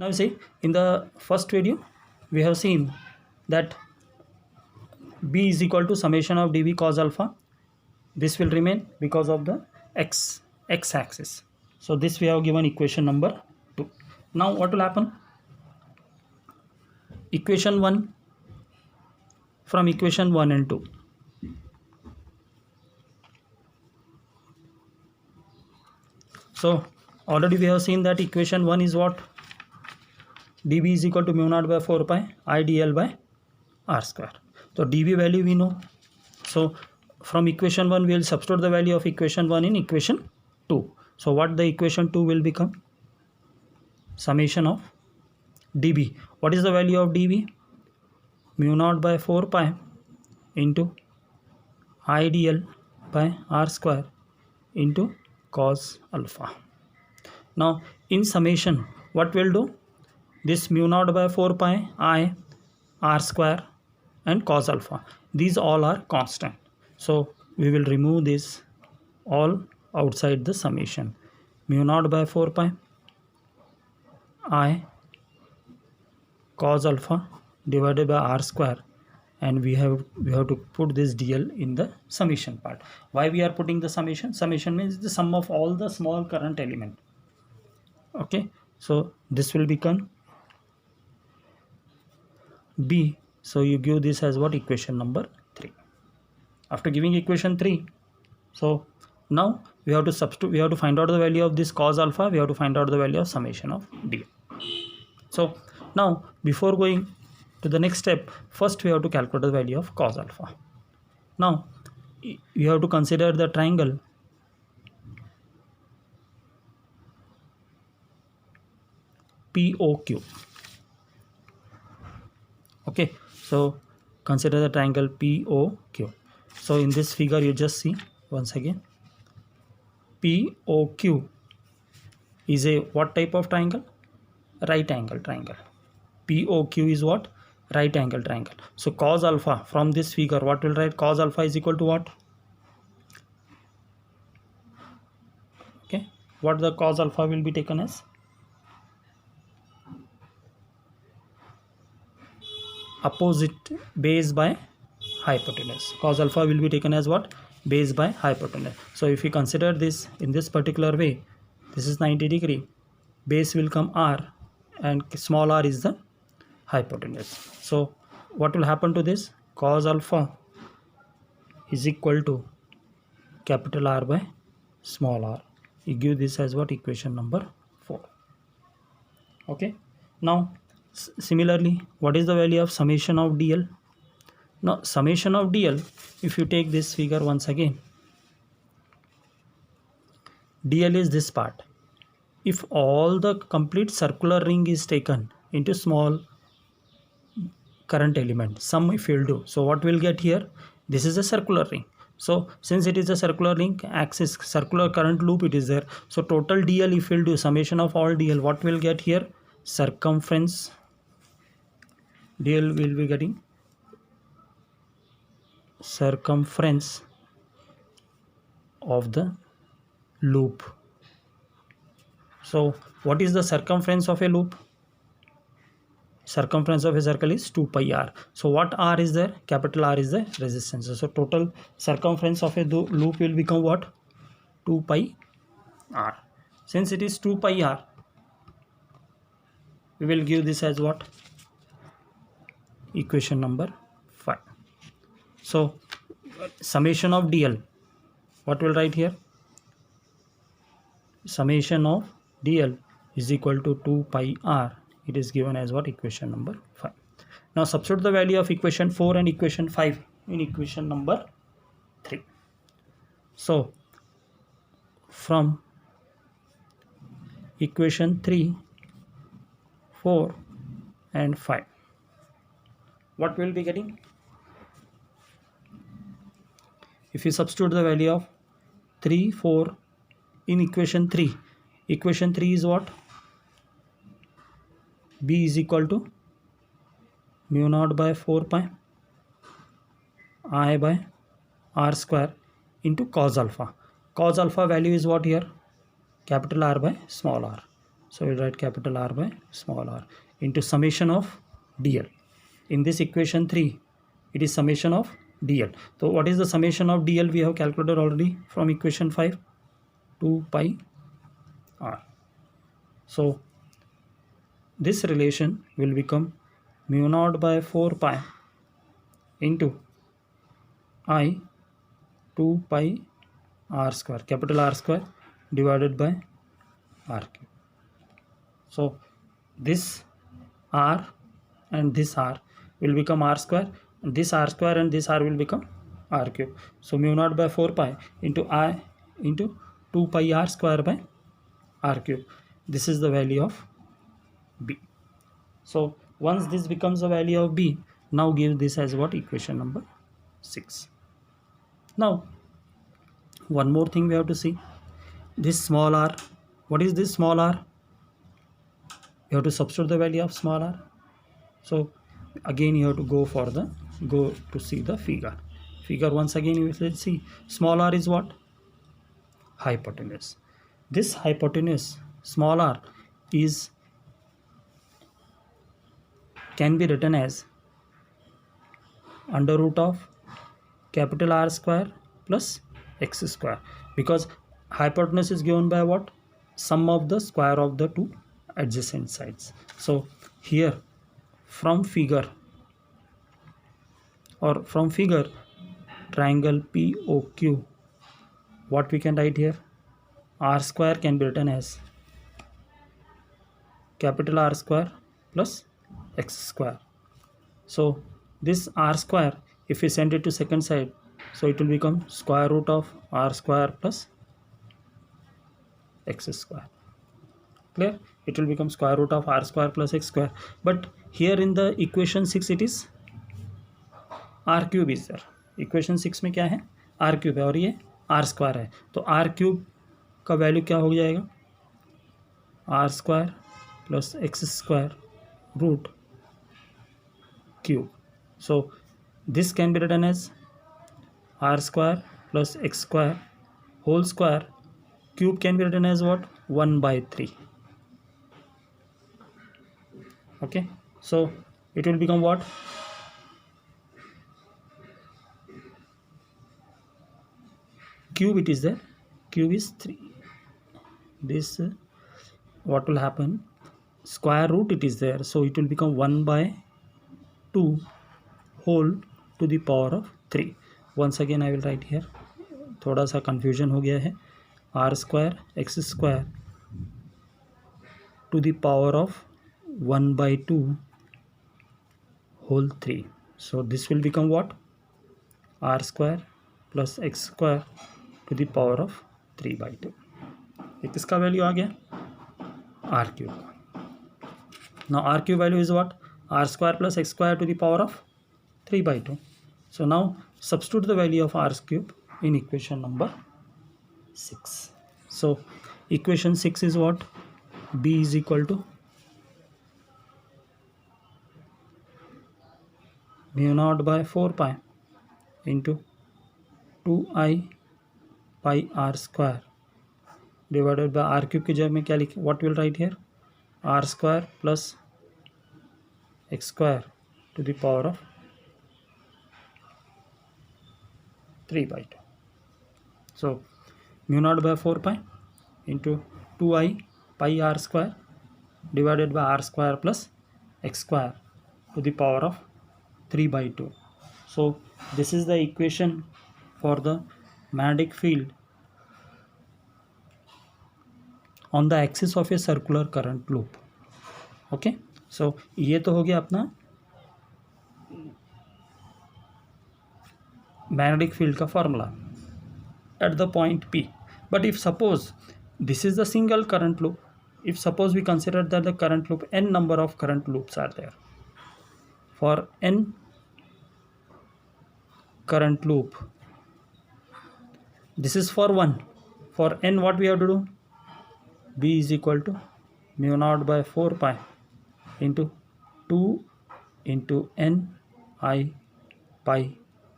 Now see, in the first video we have seen that b is equal to summation of dv cos alpha. This will remain because of the x axis. So this we have given equation number 2. Now what will happen? Equation 1, from equation 1 and 2. So already we have seen that equation 1 is what? dv is equal to mu naught by 4 pi I dl by r square. So dv value we know. So from equation 1 we will substitute the value of equation 1 in equation 2. So what the equation 2 will become? Summation of dv. What is the value of dv? Mu naught by 4 pi into I dl by r square into cos alpha. Now in summation what we'll do? This mu naught by 4 pi I r square and cos alpha, these all are constant. So we will remove this all outside the summation. Mu naught by 4 pi I cos alpha divided by r square, and we have to put this dl in the summation part. Why we are putting the summation? Summation means the sum of all the small current element. Okay, so this will become b. So you give this as what? Equation number 3. After giving equation 3, so now we have to substitute, we have to find out the value of this cos alpha, we have to find out the value of summation of d. So now before going to the next step, first we have to calculate the value of cos alpha. Now you have to consider the triangle POQ. Okay, so consider the triangle POQ. So in this figure you just see once again, POQ is a what type of triangle? Right angle triangle. POQ is what? Right angle triangle. So cos alpha, from this figure what will write? Cos alpha is equal to what? Okay, what the cos alpha will be taken as? Opposite base by hypotenuse. Cos alpha will be taken as what? Base by hypotenuse. So if you consider this in this particular way, this is 90 degree, base will come r and small r is the hypotenuse. So what will happen to this? Cos alpha is equal to capital R by small r. You give this as what? Equation number 4. Okay, now similarly, what is the value of summation of dl? Now summation of dl, if you take this figure once again, dl is this part. If all the complete circular ring is taken into small current element, sum if you will do, so what we'll get here? This is a circular ring. So since it is a circular ring, axis circular current loop it is there. So total dl if we'll do summation of all dl, what we'll get here? Circumference dl will be getting circumference of the loop. So what is the circumference of a loop? Circumference of a circle is 2 pi r. So what r is there? Capital R is the resistance. So total circumference of a loop will become what? 2 pi r. Since it is 2 pi r, we will give this as what? Equation number 5. So summation of dl, what will write here? Summation of dl is equal to 2 pi r. It is given as what? Equation number 5. Now substitute the value of equation 4 and equation 5 in equation number 3. So from equation 3, 4 and 5, what will be getting? If you substitute the value of 3, 4 in equation 3, equation 3 is what? B is equal to mu naught by 4 pi I by r square into cos alpha. Cos alpha value is what here? Capital R by small r. So we'll write capital R by small r into summation of dl. In this equation 3, it is summation of dl. So what is the summation of dl? We have calculated already from equation 5, 2 pi r. So this relation will become mu naught by 4 pi into I 2 pi r square, capital R square, divided by r cube. So this r and this r will become r square, and this r square and this r will become r cube. So mu naught by 4 pi into I into 2 pi r square by r cube. This is the value of b. So once this becomes the value of b, now give this as what? Equation number 6. Now one more thing we have to see. This small r, what is this small r? You have to substitute the value of small r. So again you have to go to see the figure. Once again you will see small r is what? Hypotenuse. This hypotenuse small r can be written as under root of capital R square plus x square, because hypotenuse is given by what? Sum of the square of the two adjacent sides. So here from figure triangle POQ, what we can write here? R square can be written as capital R square plus x square. So this r square, if we send it to second side, so it will become square root of r square plus x square. Clear? It will become square root of r square plus x square. But here in the equation 6 it is r cube is there. Equation 6 में क्या है? r cube है और ये r square है. तो r cube का value क्या हो जाएगा? r square plus x square root cube. So this can be written as r square plus x square whole square cube can be written as what? 1 by 3. Okay, so it will become what? Cube it is there, cube is 3. This what will happen? Square root it is there, so it will become 1 by 2 whole to the power of 3. Once again I will write here, थोड़ा सा confusion हो गया है. R square x square to the power of 1 by 2 whole 3. So this will become what? R square plus x square to the power of 3 by 2. ये किसका value आ गया? R cube. Now R cube value is what? R square plus x square to the power of 3 by 2. So now substitute the value of r cube in equation number 6. So equation 6 is what? B is equal to mu naught by 4 pi into 2i pi r square divided by r cube की जगह में क्या लिखे? What will write here? R square plus x square to the power of 3 by 2. So mu naught by 4 pi into 2i pi r square divided by r square plus x square to the power of 3 by 2. So this is the equation for the magnetic field on the axis of a circular current loop. Okay, so ये तो हो गया अपना magnetic field का formula at the point P. But if suppose this is the single current loop, if suppose we consider that the current loop, n number of current loops are there, for n current loop, this is for 1, for n what we have to do? B is equal to mu naught by 4 pi into 2 into n I pi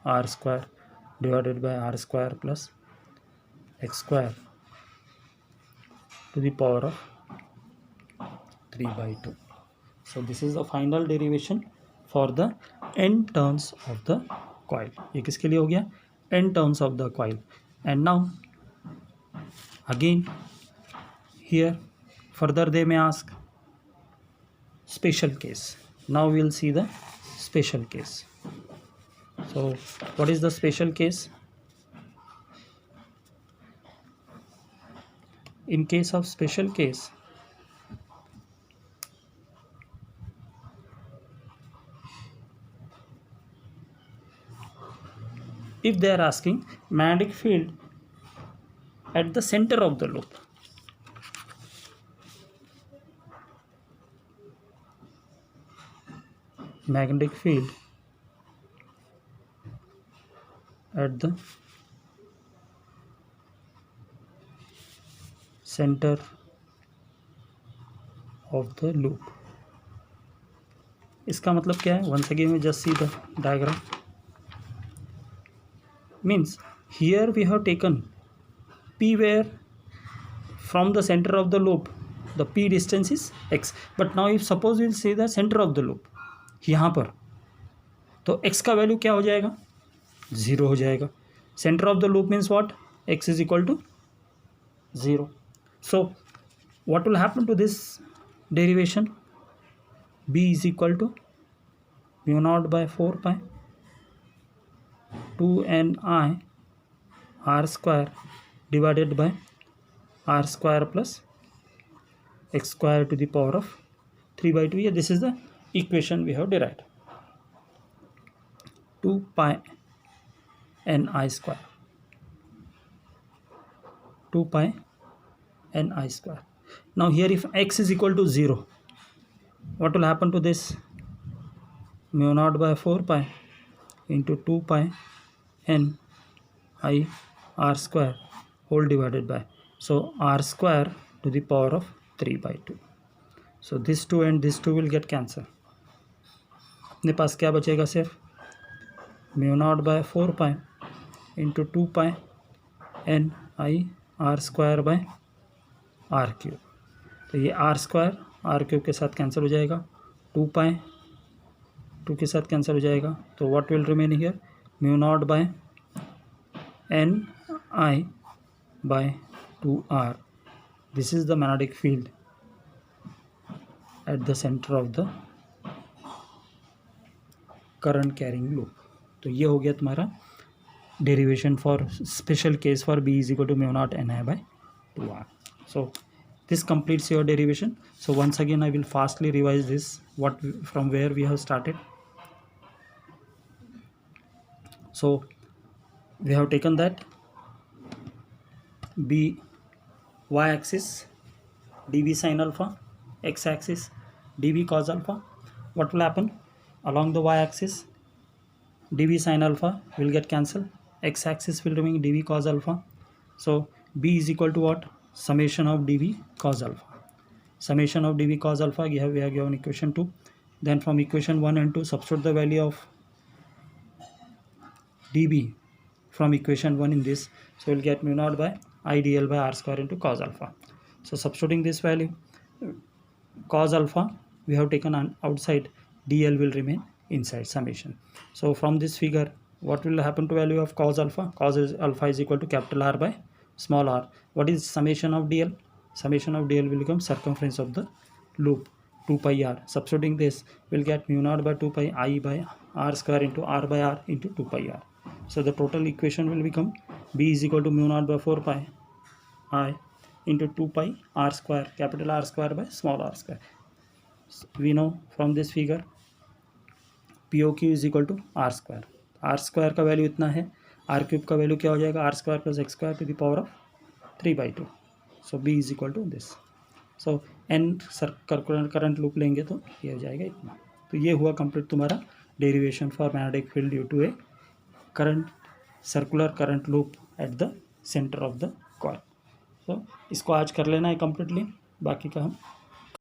r square divided by r square plus x square to the power of 3/2. So this is the final derivation for the n turns of the coil. ये किसके लिए हो गया? n turns of the coil. And now again here further they may ask special case. Now we will see the special case. So what is the special case? In case of special case, if they are asking magnetic field at the center of the loop, magnetic field at the center of the loop, इसका मतलब क्या है? Once again we just see the diagram. Means here we have taken P where from the center of the loop the P distance is x, but now if suppose we will see the center of the loop यहाँ पर, तो x का value क्या हो जाएगा? 0 हो जाएगा. Center of the loop means what? X is equal to 0. So what will happen to this derivation? B is equal to mu naught by 4 pi 2ni r square divided by r square plus x square to the power of 3/2. Yeah, this is the equation we have derived. 2 pi ni square, 2 pi ni square. Now here if x is equal to 0, what will happen to this? Mu naught by 4 pi into 2 pi n I r square whole divided by, so r square to the power of 3/2. So this 2 and this 2 will get cancelled. अपने पास क्या बचेगा? सिर्फ mu naught by 4 pi into 2 pi n I r square by r cube. तो ये r square r cube के साथ cancel हो जाएगा, 2 pi 2 के साथ कैंसिल हो जाएगा. तो what will remain here? mu naught by n I by 2r. This is the magnetic field at the center of the current carrying loop. तो ये हो गया तुम्हारा derivation for special case for B is equal to mu naught ni by 2r. So this completes your derivation. So once again I will fastly revise this, from where we have started. So we have taken that B y axis dB sin alpha, x axis dB cos alpha. What will happen? Along the y axis dB sin alpha will get cancelled, x axis will remain dB cos alpha. So B is equal to what? Summation of dB cos alpha. Summation of dB cos alpha, we have given equation 2. Then from equation 1 and 2 substitute the value of dB from equation 1 in this. So we'll get mu naught by I dl by r square into cos alpha. So substituting this value, cos alpha we have taken on outside, dl will remain inside summation. So from this figure, what will happen to value of cos alpha? Cos alpha is equal to capital R by small r. What is summation of dl? Summation of dl will become circumference of the loop, 2 pi r. Substituting this, we'll get mu naught by 2 pi I by r square into r by r into 2 pi r. So the total equation will become B is equal to mu naught by 4 pi I into 2 pi r square, capital R square by small r square. So we know from this figure POQ is equal to r square. R square का value इतना है, r cube का value क्या हो जाएगा? r square plus x square to the power of 3/2. So B is equal to this. So n current loop लेंगे तो ये हो जाएगा इतना. तो ये हुआ कंप्लीट तुम्हारा derivation for magnetic field due to a current circular current loop at the centre of the coil. So इसको आज कर लेना है कम्प्लीटली, बाकी का हम